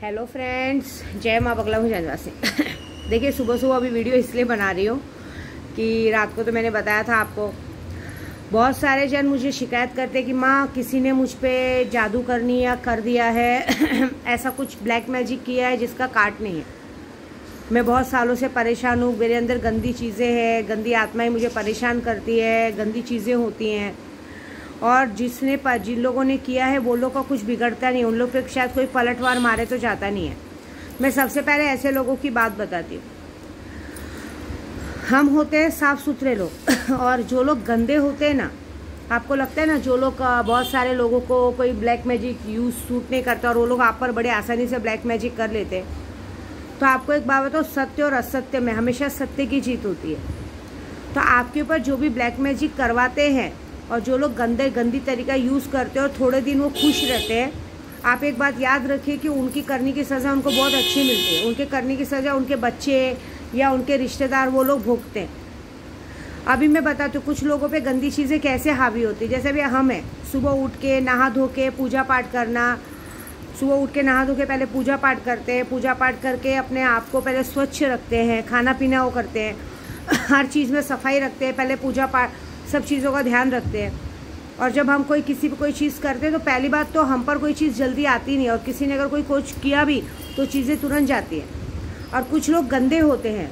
Hello friends, जय माँ बगला हूँ जनवासी। देखिए, सुबह सुबह अभी वीडियो इसलिए बना रही हूँ कि रात को तो मैंने बताया था आपको, बहुत सारे जन मुझे शिकायत करते हैं कि माँ किसी ने मुझ पे जादू करनी या कर दिया है ऐसा कुछ ब्लैक मैजिक किया है जिसका काट नहीं है। मैं बहुत सालों से परेशान हूँ, मेरे अंदर गंदी चीज़ें हैं, गंदी आत्माएं मुझे परेशान करती है, गंदी चीज़ें होती हैं। और जिन लोगों ने किया है वो लोग का कुछ बिगड़ता नहीं, उन लोग पे शायद कोई पलटवार मारे तो जाता नहीं है। मैं सबसे पहले ऐसे लोगों की बात बताती हूँ। हम होते हैं साफ सुथरे लोग और जो लोग गंदे होते हैं ना, आपको लगता है ना, जो लोग बहुत सारे लोगों को कोई ब्लैक मैजिक यूज सूट नहीं करता और वो लोग आप पर बड़े आसानी से ब्लैक मैजिक कर लेते हैं। तो आपको एक बात बताओ, सत्य और असत्य में हमेशा सत्य की जीत होती है। तो आपके ऊपर जो भी ब्लैक मैजिक करवाते हैं और जो लोग गंदी तरीका यूज़ करते हैं और थोड़े दिन वो खुश रहते हैं, आप एक बात याद रखिए कि उनकी करने की सज़ा उनको बहुत अच्छी मिलती है। उनके करने की सज़ा उनके बच्चे या उनके रिश्तेदार वो लोग भुगतते हैं। अभी मैं बताती हूँ कुछ लोगों पे गंदी चीज़ें कैसे हावी होती है। जैसे भी हम हैं, सुबह उठ के नहा धो के पूजा पाठ करना, सुबह उठ के नहा धो के पहले पूजा पाठ करते हैं, पूजा पाठ करके अपने आप को पहले स्वच्छ रखते हैं, खाना पीना वो करते हैं, हर चीज़ में सफाई रखते हैं, पहले पूजा पाठ सब चीज़ों का ध्यान रखते हैं। और जब हम किसी पे कोई चीज़ करते हैं तो पहली बात तो हम पर कोई चीज़ जल्दी आती नहीं, और किसी ने अगर कोई कुछ किया भी तो चीज़ें तुरंत जाती हैं। और कुछ लोग गंदे होते हैं,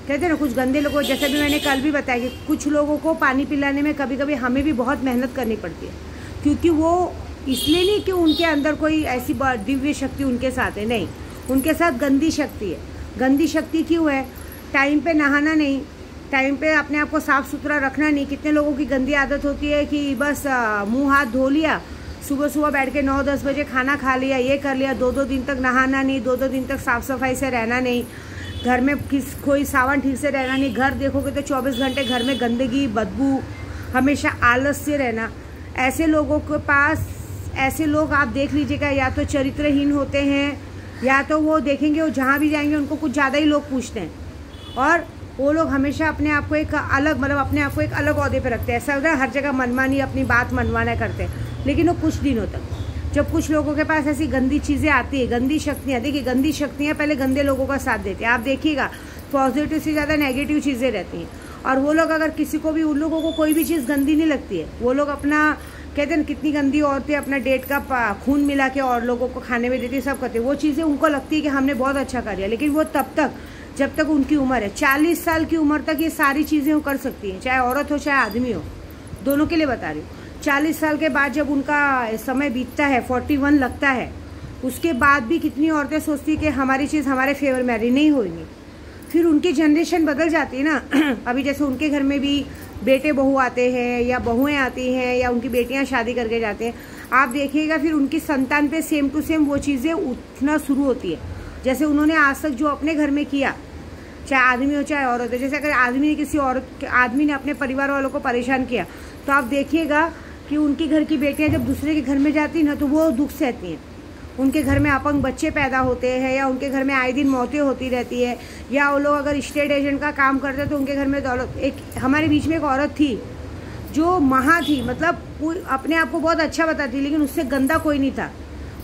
कहते हैं ना, कुछ गंदे लोगों, जैसे भी मैंने कल भी बताया कि कुछ लोगों को पानी पिलाने में कभी कभी हमें भी बहुत मेहनत करनी पड़ती है, क्योंकि वो इसलिए नहीं कि उनके अंदर कोई ऐसी दिव्य शक्ति उनके साथ है, नहीं, उनके साथ गंदी शक्ति है। गंदी शक्ति क्यों है? टाइम पे नहाना नहीं, टाइम पे अपने आप को साफ़ सुथरा रखना नहीं। कितने लोगों की गंदी आदत होती है कि बस मुंह हाथ धो लिया, सुबह सुबह बैठ के 9-10 बजे खाना खा लिया, ये कर लिया, 2-2 दिन तक नहाना नहीं, 2-2 दिन तक साफ़ सफाई से रहना नहीं, घर में कोई सावन ठीक से रहना नहीं। घर देखोगे तो 24 घंटे घर में गंदगी, बदबू, हमेशा आलस से रहना। ऐसे लोगों के पास, ऐसे लोग आप देख लीजिएगा, या तो चरित्रहीन होते हैं, या तो वो देखेंगे वो जहाँ भी जाएंगे उनको कुछ ज़्यादा ही लोग पूछते हैं, और वो लोग हमेशा अपने आप को एक अलग, मतलब अपने आप को एक अलग ओहदे पे रखते हैं। ऐसा होता है हर जगह मनमानी, अपनी बात मनमाना करते हैं, लेकिन वो कुछ दिनों तक। जब कुछ लोगों के पास ऐसी गंदी चीज़ें आती है, गंदी शक्तियाँ, देखिए गंदी शक्तियाँ पहले गंदे लोगों का साथ देती हैं। आप देखिएगा पॉजिटिव से ज़्यादा नेगेटिव चीज़ें रहती हैं। और वो लोग अगर किसी को भी, उन लोगों को कोई भी चीज़ गंदी नहीं लगती है, वो लोग अपना, कहते हैं ना, कितनी गंदी औरतें अपना डेट का खून मिला के और लोगों को खाने में देती, सब करते, वो चीज़ें उनको लगती है कि हमने बहुत अच्छा कर लिया। लेकिन वो तब तक, जब तक उनकी उम्र है 40 साल की उम्र तक ये सारी चीज़ें वो कर सकती हैं, चाहे औरत हो चाहे आदमी हो, दोनों के लिए बता रही हूँ। 40 साल के बाद जब उनका समय बीतता है, 41 लगता है, उसके बाद भी कितनी औरतें सोचती है कि हमारी चीज़ हमारे फेवर में आ रही, नहीं होगी। फिर उनकी जनरेशन बदल जाती है ना। अभी जैसे उनके घर में भी बेटे बहू आते हैं या बहुएँ आती हैं या उनकी बेटियाँ शादी करके जाते हैं, आप देखिएगा फिर उनकी संतान पे सेम टू सेम वो चीज़ें उठना शुरू होती है। जैसे उन्होंने आज तक जो अपने घर में किया, चाहे आदमी हो चाहे औरत हो, जैसे अगर आदमी ने किसी आदमी ने अपने परिवार वालों को परेशान किया, तो आप देखिएगा कि उनके घर की बेटियां जब दूसरे के घर में जाती हैं ना, तो वो दुख सहती हैं। उनके घर में अपंग बच्चे पैदा होते हैं, या उनके घर में आए दिन मौतें होती रहती है, या वो लोग अगर स्टेट एजेंट का काम करते हैं तो उनके घर में दौलत। एक हमारे बीच में एक औरत थी जो महा थी, मतलब अपने आप को बहुत अच्छा बताती, लेकिन उससे गंदा कोई नहीं था।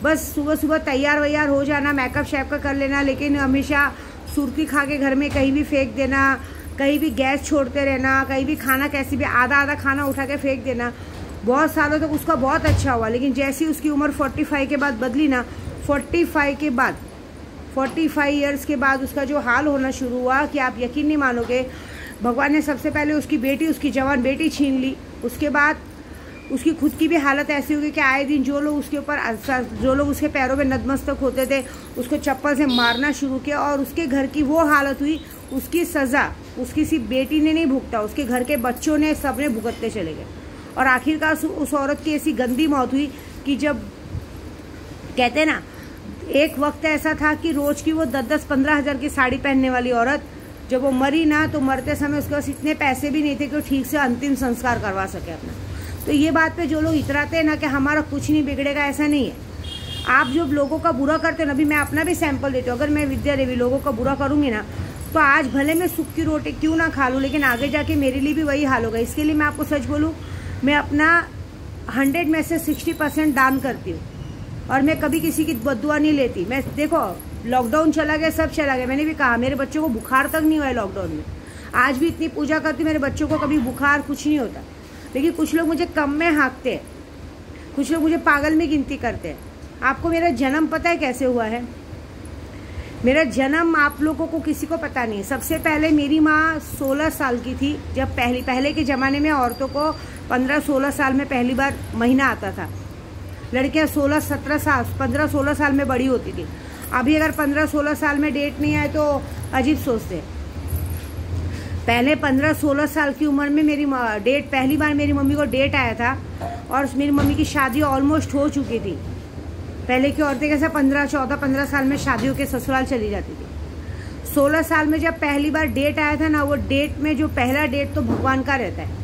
बस सुबह सुबह तैयार वैयार हो जाना, मेकअप शैप कर लेना, लेकिन हमेशा सुर्ती खा के घर में कहीं भी फेंक देना, कहीं भी गैस छोड़ते रहना, कहीं भी खाना कैसी भी आधा खाना उठा के फेंक देना। बहुत सालों तक उसका बहुत अच्छा हुआ, लेकिन जैसी उसकी उम्र 45 के बाद बदली ना, 45 के बाद, 45 ईयर्स के बाद उसका जो हाल होना शुरू हुआ कि आप यकीन नहीं मानोगे। भगवान ने सबसे पहले उसकी बेटी, उसकी जवान बेटी छीन ली। उसके बाद उसकी खुद की भी हालत ऐसी होगी कि आए दिन जो लोग उसके ऊपर, जो लोग उसके पैरों में नतमस्तक होते थे, उसको चप्पल से मारना शुरू किया। और उसके घर की वो हालत हुई, उसकी सज़ा उसकी सिर्फ बेटी ने नहीं भुगता, उसके घर के बच्चों ने, सब ने भुगतते चले गए। और आखिरकार उस औरत की ऐसी गंदी मौत हुई कि जब, कहते हैं ना, एक वक्त ऐसा था कि रोज़ की वो 10-15 हज़ार की साड़ी पहनने वाली औरत, जब वो मरी ना, तो मरते समय उसके पास इतने पैसे भी नहीं थे कि वो ठीक से अंतिम संस्कार करवा सके अपना। तो ये बात पे जो लोग इतराते हैं ना कि हमारा कुछ नहीं बिगड़ेगा, ऐसा नहीं है। आप जो लोगों का बुरा करते हो ना, अभी मैं अपना भी सैंपल देती हूँ, अगर मैं विद्या देवी लोगों का बुरा करूँगी ना, तो आज भले मैं सूख की रोटी क्यों ना खा लूँ, लेकिन आगे जाके मेरे लिए भी वही हाल होगा। इसके लिए मैं आपको सच बोलूँ, मैं अपना 100 में से 60% दान करती हूँ। और मैं कभी किसी की बद्दुआ नहीं लेती। मैं देखो लॉकडाउन चला गया, सब चला गया, मैंने भी कहा मेरे बच्चों को बुखार तक नहीं हुआ है लॉकडाउन में। आज भी इतनी पूजा करती, मेरे बच्चों को कभी बुखार कुछ नहीं होता। लेकिन कुछ लोग मुझे कम में हाँकते हैं, कुछ लोग मुझे पागल में गिनती करते हैं। आपको मेरा जन्म पता है कैसे हुआ है? मेरा जन्म आप लोगों को किसी को पता नहीं है। सबसे पहले मेरी माँ 16 साल की थी जब पहले के ज़माने में औरतों को 15-16 साल में पहली बार महीना आता था। लड़कियाँ 16-17 साल 15-16 साल में बड़ी होती थी। अभी अगर 15-16 साल में डेट नहीं आए तो अजीब सोचते हैं। पहले 15-16 साल की उम्र में मेरी डेट, पहली बार मेरी मम्मी को डेट आया था और मेरी मम्मी की शादी ऑलमोस्ट हो चुकी थी। पहले की औरतें कैसे 15-14-15 साल में शादियों के ससुराल चली जाती थी। 16 साल में जब पहली बार डेट आया था ना, वो डेट में जो पहला डेट तो भगवान का रहता है,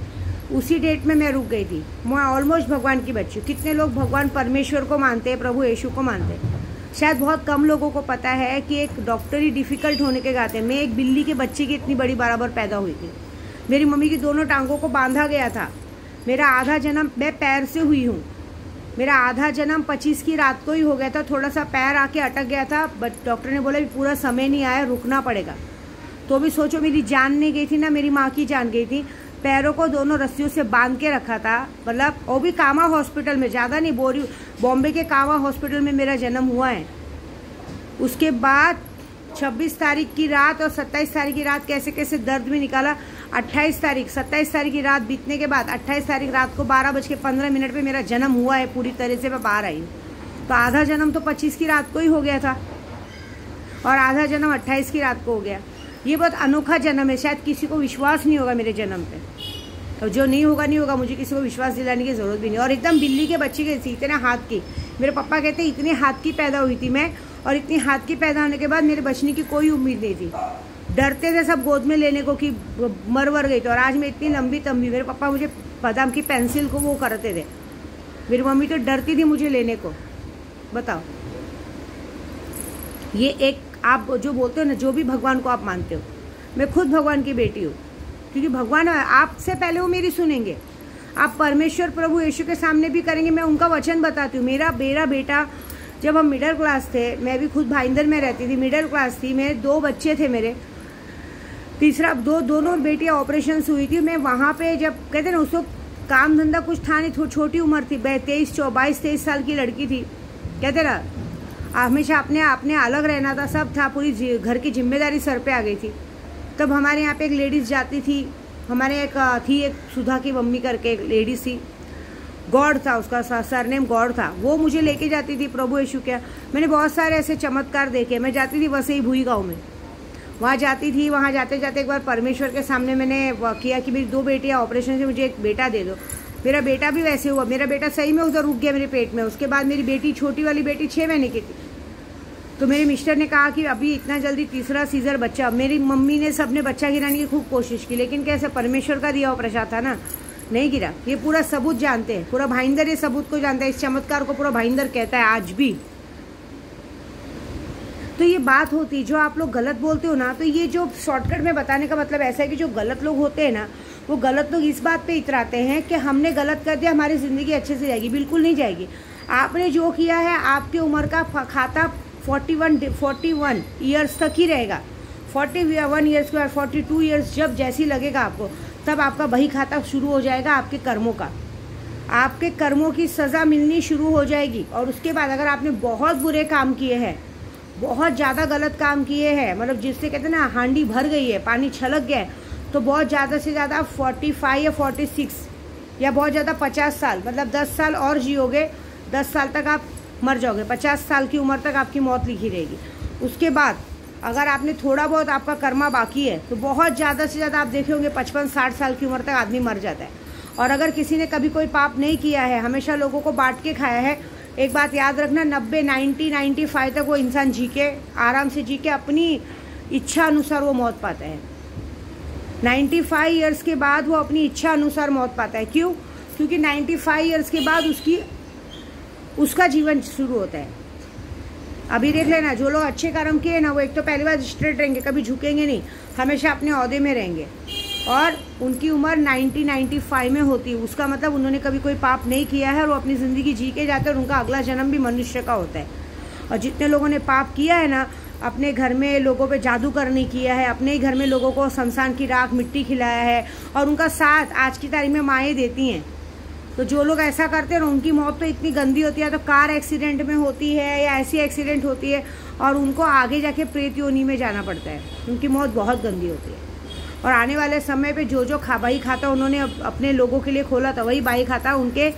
उसी डेट में मैं रुक गई थी। मैं ऑलमोस्ट भगवान की बच्ची हूँ। कितने लोग भगवान परमेश्वर को मानते हैं, प्रभु यीशु को मानते हैं? शायद बहुत कम लोगों को पता है कि एक डॉक्टर ही डिफ़िकल्ट होने के गाते हैं। मैं एक बिल्ली के बच्चे की इतनी बड़ी बराबर पैदा हुई थी। मेरी मम्मी की दोनों टांगों को बांधा गया था। मेरा आधा जन्म मैं पैर से हुई हूँ। मेरा आधा जन्म 25 की रात को ही हो गया था। थोड़ा सा पैर आके अटक गया था, बट डॉक्टर ने बोला पूरा समय नहीं आया, रुकना पड़ेगा। तो भी सोचो, मेरी जान नहीं गई थी ना, मेरी माँ की जान गई थी। पैरों को दोनों रस्सियों से बांध के रखा था, मतलब वो भी कामा हॉस्पिटल में, ज़्यादा नहीं, बॉम्बे के कामा हॉस्पिटल में मेरा जन्म हुआ है। उसके बाद 26 तारीख की रात और 27 तारीख की रात कैसे कैसे दर्द में निकाला। 27 तारीख की रात बीतने के बाद 28 तारीख रात को 12:15 पे मेरा जन्म हुआ है। पूरी तरह से मैं बाहर आई हूँ। तो आधा जन्म तो 25 की रात को ही हो गया था और आधा जन्म 28 की रात को हो गया। ये बहुत अनोखा जन्म है, शायद किसी को विश्वास नहीं होगा मेरे जन्म पे। तो जो नहीं होगा, मुझे किसी को विश्वास दिलाने की ज़रूरत भी नहीं। और एकदम बिल्ली के बच्चे के थी, इतने हाथ की। मेरे पापा कहते हैं इतने हाथ की पैदा हुई थी मैं, और इतनी हाथ की पैदा होने के बाद मेरे बचने की कोई उम्मीद नहीं थी। डरते थे सब गोद में लेने को कि मर गई। तो और आज मैं इतनी लंबी तंबी, मेरे पापा मुझे बादाम की पेंसिल को वो करते थे। मेरी मम्मी तो डरती थी मुझे लेने को। बताओ, ये एक आप जो बोलते हो ना, जो भी भगवान को आप मानते हो, मैं खुद भगवान की बेटी हूँ। क्योंकि भगवान आपसे पहले वो मेरी सुनेंगे। आप परमेश्वर प्रभु यीशु के सामने भी करेंगे। मैं उनका वचन बताती हूँ। मेरा बेटा, जब हम मिडिल क्लास थे, मैं भी खुद भाईंदर में रहती थी, मिडिल क्लास थी, मेरे 2 बच्चे थे मेरे। तीसरा दोनों बेटियाँ ऑपरेशन हुई थी। मैं वहाँ पे जब कहते ना, उसको काम धंधा कुछ था नहीं, छोटी उम्र थी, 22-23 साल की लड़की थी। कहते ना, हमेशा अपने अलग रहना था, सब था, पूरी घर की जिम्मेदारी सर पे आ गई थी। तब हमारे यहाँ पे एक लेडीज़ जाती थी, हमारे एक सुधा की मम्मी करके एक लेडीज़ थी, गॉड था उसका सरनेम गॉड था। वो मुझे लेके जाती थी, प्रभु यीशु क्या। मैंने बहुत सारे ऐसे चमत्कार देखे। मैं जाती थी वसई भूई गाँव में, वहाँ जाती थी। वहाँ जाते जाते एक बार परमेश्वर के सामने मैंने किया कि मेरी 2 बेटियाँ ऑपरेशन से, मुझे एक बेटा दे दो। मेरा बेटा भी वैसे हुआ। मेरा बेटा सही में उधर रुक गया मेरे पेट में। उसके बाद मेरी बेटी, छोटी वाली बेटी 6 महीने की थी। तो मेरे मिस्टर ने कहा कि अभी इतना जल्दी तीसरा सीजर बच्चा। मेरी मम्मी ने, सबने बच्चा गिराने की खूब कोशिश की, लेकिन कैसे परमेश्वर का दिया हुआ प्रसाद था ना, नहीं गिरा। ये पूरा सबूत जानते हैं, पूरा भाईंदर ये सबूत को जानता है। इस चमत्कार को पूरा भाईंदर कहता है आज भी। तो ये बात होती, जो आप लोग गलत बोलते हो ना, तो ये जो शॉर्टकट में बताने का मतलब ऐसा है कि जो गलत लोग होते हैं ना, वो गलत लोग इस बात पे इतराते हैं कि हमने गलत कर दिया, हमारी ज़िंदगी अच्छे से जाएगी। बिल्कुल नहीं जाएगी। आपने जो किया है, आपकी उम्र का खाता 41 ईयर्स तक ही रहेगा। 41 ईयर्स के बाद 42 ईयर्स जब जैसी लगेगा आपको, तब आपका वही खाता शुरू हो जाएगा आपके कर्मों का। आपके कर्मों की सज़ा मिलनी शुरू हो जाएगी। और उसके बाद अगर आपने बहुत बुरे काम किए हैं, बहुत ज़्यादा गलत काम किए हैं, मतलब जिससे कहते हैं ना हांडी भर गई है, पानी छलक गया है, तो बहुत ज़्यादा से ज़्यादा 45 या 46 या बहुत ज़्यादा 50 साल, मतलब 10 साल और जियोगे। 10 साल तक आप मर जाओगे। 50 साल की उम्र तक आपकी मौत लिखी रहेगी। उसके बाद अगर आपने थोड़ा बहुत आपका कर्मा बाकी है, तो बहुत ज़्यादा से ज़्यादा आप देखे होंगे 55-60 साल की उम्र तक आदमी मर जाता है। और अगर किसी ने कभी कोई पाप नहीं किया है, हमेशा लोगों को बांट के खाया है, एक बात याद रखना, 90, 90, 95 तक वो इंसान जी के, आराम से जी के, अपनी इच्छा अनुसार वो मौत पाता है। 95 ईयर्स के बाद वो अपनी इच्छा अनुसार मौत पाता है। क्यों? क्योंकि 95 ईयर्स के बाद उसका जीवन शुरू होता है। अभी देख लेना, जो लोग अच्छे कर्म किए ना, वो एक तो पहली बार स्ट्रेट रहेंगे, कभी झुकेंगे नहीं, हमेशा अपने ओहदे में रहेंगे। और उनकी उम्र 90-95 में होती है। उसका मतलब उन्होंने कभी कोई पाप नहीं किया है और वो अपनी ज़िंदगी जी के जाते हैं और उनका अगला जन्म भी मनुष्य का होता है। और जितने लोगों ने पाप किया है ना, अपने घर में लोगों पे जादू करने किया है, अपने ही घर में लोगों को शमशान की राख मिट्टी खिलाया है और उनका साथ आज की तारीख में माएँ देती हैं। तो जो लोग ऐसा करते हैं ना, उनकी मौत तो इतनी गंदी होती है, तो कार एक्सीडेंट में होती है या ऐसी एक्सीडेंट होती है और उनको आगे जाके प्रेत योनि में जाना पड़ता है। उनकी मौत बहुत गंदी होती है। और आने वाले समय पे जो जो भाई खाता उन्होंने अपने लोगों के लिए खोला था, वही भाई खाता उनके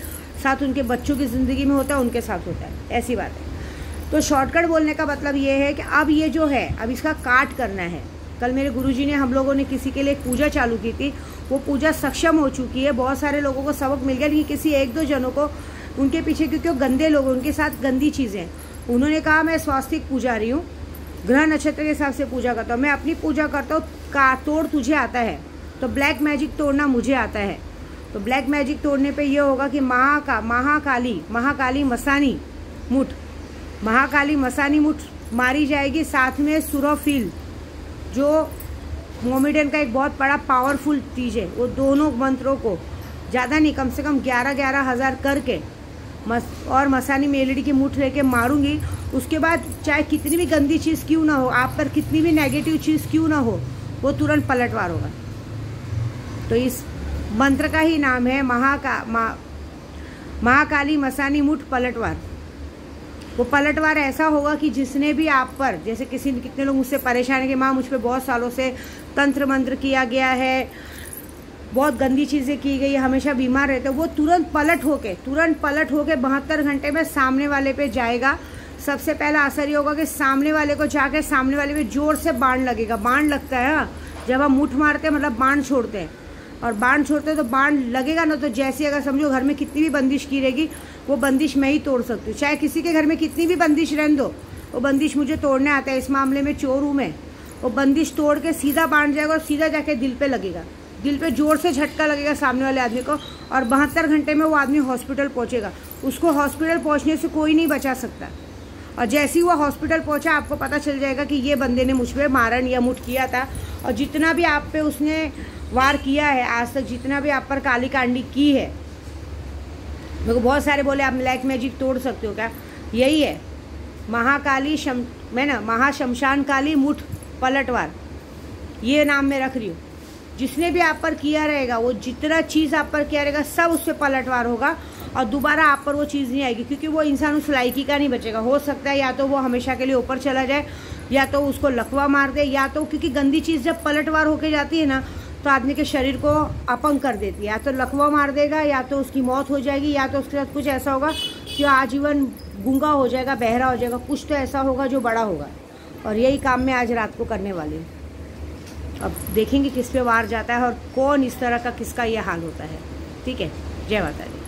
साथ उनके बच्चों की ज़िंदगी में होता है, उनके साथ होता है। ऐसी बात है। तो शॉर्टकट बोलने का मतलब ये है कि अब ये जो है, अब इसका काट करना है। कल मेरे गुरुजी ने, हम लोगों ने किसी के लिए एक पूजा चालू की थी, वो पूजा सक्षम हो चुकी है। बहुत सारे लोगों को सबक मिल गया, लेकिन किसी एक दो जनों को उनके पीछे, क्योंकि वो गंदे लोग, उनके साथ गंदी चीज़ें, उन्होंने कहा मैं स्वास्तिक पुजारी हूँ, ग्रह नक्षत्र के हिसाब से पूजा करता हूँ, मैं अपनी पूजा करता हूँ, तोड़ तुझे आता है, तो ब्लैक मैजिक तोड़ना मुझे आता है। तो ब्लैक मैजिक तोड़ने पे ये होगा कि महाकाली मसानी मुठ, महाकाली मसानी मुठ मारी जाएगी। साथ में सुरोफिल, जो मोमेडन का एक बहुत बड़ा पावरफुल चीज़ है, वो दोनों मंत्रों को ज़्यादा नहीं, कम से कम 11-11 हज़ार करके और मसानी मेलडी की मुठ लेके मारूंगी। उसके बाद चाहे कितनी भी गंदी चीज़ क्यों ना हो, आप पर कितनी भी नेगेटिव चीज़ क्यों ना हो, वो तुरंत पलटवार होगा। तो इस मंत्र का ही नाम है महाकाली मसानी मुठ पलटवार। वो पलटवार ऐसा होगा कि जिसने भी आप पर, जैसे कितने लोग मुझसे परेशान है कि माँ मुझ पर बहुत सालों से तंत्र मंत्र किया गया है, बहुत गंदी चीज़ें की गई है, हमेशा बीमार रहते, वो तुरंत पलट होके 72 घंटे में सामने वाले पे जाएगा। सबसे पहला असर ये होगा कि सामने वाले को जाके सामने वाले पे जोर से बाण लगेगा। बाण लगता है हाँ, जब हम मुठ मारते हैं मतलब बाण छोड़ते हैं, और बाण छोड़ते हैं तो बाण लगेगा ना, तो जैसे अगर समझो घर में कितनी भी बंदिश की रहेगी, वो बंदिश मैं ही तोड़ सकती हूँ। चाहे किसी के घर में कितनी भी बंदिश रहने दो, वो बंदिश मुझे तोड़ने आता है। इस मामले में चोर हूँ मैं, वो बंदिश तोड़ के सीधा बाण जाएगा और सीधा जाके दिल पे लगेगा, दिल पे जोर से झटका लगेगा सामने वाले आदमी को, और 72 घंटे में वो आदमी हॉस्पिटल पहुंचेगा। उसको हॉस्पिटल पहुंचने से कोई नहीं बचा सकता। और जैसे ही वो हॉस्पिटल पहुंचा, आपको पता चल जाएगा कि ये बंदे ने मुझ पर मारन या मुठ किया था। और जितना भी आप पे उसने वार किया है आज तक, जितना भी आप पर काली कांडी की है, मेरे को बहुत सारे बोले आप ब्लैक मैजिक तोड़ सकते हो क्या, यही है मैं ना महाशमशान काली मुठ पलटवार, ये नाम मैं रख रही हूँ। जिसने भी आप पर किया रहेगा, वो जितना चीज़ आप पर किया रहेगा सब उससे पलटवार होगा और दोबारा आप पर वो चीज़ नहीं आएगी, क्योंकि वो इंसान उस लायकी का नहीं बचेगा। हो सकता है या तो वो हमेशा के लिए ऊपर चला जाए, या तो उसको लकवा मार दे, या तो क्योंकि गंदी चीज़ जब पलटवार होके जाती है ना, तो आदमी के शरीर को अपंग कर देती है। या तो लकवा मार देगा, या तो उसकी मौत हो जाएगी, या तो उसके साथ कुछ ऐसा होगा कि आजीवन गूंगा हो जाएगा, बहरा हो जाएगा, कुछ तो ऐसा होगा जो बड़ा होगा। और यही काम मैं आज रात को करने वाली हूँ। अब देखेंगे किस पे वार जाता है और कौन इस तरह का किसका ये हाल होता है। ठीक है, जय माता दी।